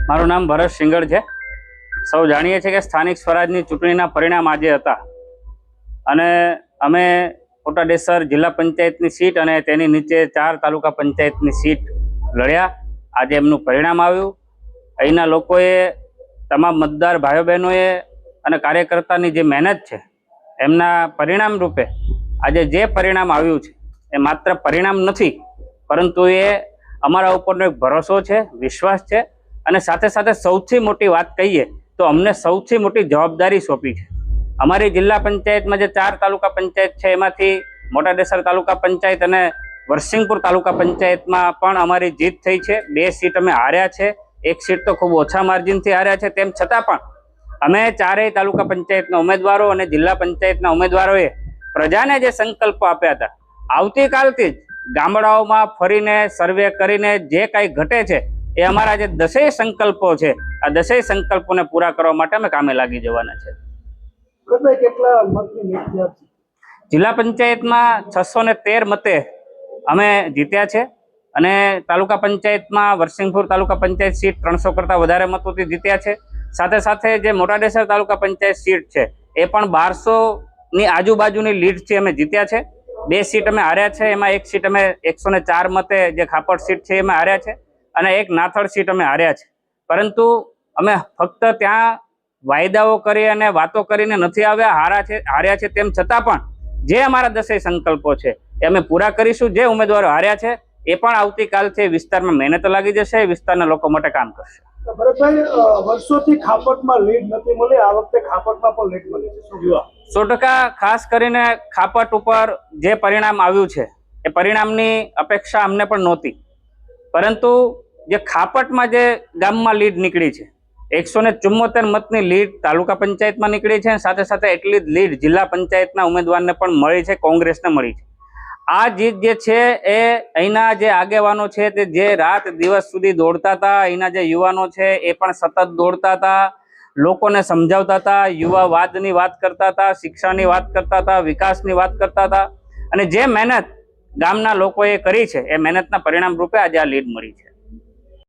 મારું નામ ભરત સિંગડ છે। સૌ જાણીએ છીએ કે સ્થાનિક સ્વરાજની ચૂંટણીના પરિણામ આજે હતા અને અમે કોટાડેસર જિલ્લા પંચાયતની સીટ અને તેની નીચે 4 તાલુકા પંચાયતની સીટ લડ્યા। આજે એમનું પરિણામ આવ્યું। અહીંના લોકોએ, તમામ મતદાર ભાઈઓ બહેનોએ અને કાર્યકર્તાની જે મહેનત છે એમના પરિણામ રૂપે આજે જે પરિણામ આવ્યું છે એ માત્ર પરિણામ નથી, પરંતુ એ અમારા ઉપરનો એક ભરોસો છે, વિશ્વાસ છે અને સાથે સાથે સૌથી મોટી વાત કહીએ તો અમને સૌથી મોટી જવાબદારી સોંપી છે। અમારી જિલ્લા પંચાયતમાં જે 4 તાલુકા પંચાયત છે એમાંથી મોટાડેસર તાલુકા પંચાયત અને વરસિંગપુર તાલુકા પંચાયતમાં પણ અમારી જીત થઈ છે। 2 સીટ અમે હાર્યા છે, 1 સીટ તો ખૂબ ઓછા માર્જિનથી હાર્યા છે। તેમ છતાં પણ અમે 4 તાલુકા પંચાયતના ઉમેદવારો અને જિલ્લા પંચાયતના ઉમેદવારોએ પ્રજાને જે સંકલ્પ આપ્યા હતા, આવતીકાલથી જ ગામડાઓમાં ફરીને સર્વે કરીને જે કાંઈ ઘટે છે એ અમારા જે 10 સંકલ્પો છે, આ 10 સંકલ્પોને પૂરા કરવા માટે અમે કામે લાગી જવાના છે। કેટલા મતની લીડ છે? જિલ્લા પંચાયતમાં 613 મતે અમે જીત્યા છે અને તાલુકા પંચાયતમાં વરસિંગપુર તાલુકા પંચાયત સીટ 300 કરતાં વધારે મતોથી જીત્યા છે। સાથે સાથે જે મોટાડેસર તાલુકા પંચાયત સીટ છે એ પણ 1200ની આજુબાજુની લીડથી અમે જીત્યા છે। 2 સીટ અમે હાર્યા છે, એમાં 1 સીટ અમે 104 મતે જે ખાપડ સીટ છે એમાં હાર્યા છે અને 1 નાથડ સીટ અમે હાર્યા છે। પરંતુ અમે ફક્ત ત્યાં વાયદાઓ કરી અને વાતો કરીને નથી હાર્યા છે। તેમ છતાં પણ જે અમારા 10 સંકલ્પો છે એ અમે પૂરા કરીશું। જે ઉમેદવારો હાર્યા છે એ પણ આવતીકાલથી વિસ્તારમાં મહેનત લાગી જશે, વિસ્તારના લોકો માટે કામ કરશે। ભરતભાઈ, વર્ષોથી ખાપટમાં લીડ નથી મળી, આ વખતે ખાપટમાં પણ લીડ મળી છે, શું કહેવા? 100% ખાસ કરીને ખાપટ ઉપર જે પરિણામ આવ્યું છે એ પરિણામની અપેક્ષા અમને પણ નહોતી, પરંતુ જે ખાપટમાં જે ગામમાં લીડ નીકળી છે, 174 મતની લીડ તાલુકા પંચાયતમાં નીકળી છે, સાથે સાથે એટલી જ લીડ જિલ્લા પંચાયતના ઉમેદવારને પણ મળી છે, કોંગ્રેસને મળી છે। આ જીત જે છે એ અહીંના જે આગેવાનો છે તે જે રાત દિવસ સુધી દોડતા હતા, અહીંના જે યુવાનો છે એ પણ સતત દોડતા હતા, લોકોને સમજાવતા હતા, યુવાવાદની વાત કરતા હતા, શિક્ષાની વાત કરતા હતા, વિકાસની વાત કરતા હતા અને જે મહેનત ગામના લોકોએ કરી છે એ મહેનતના પરિણામ રૂપે આજે આ લીડ મળી છે।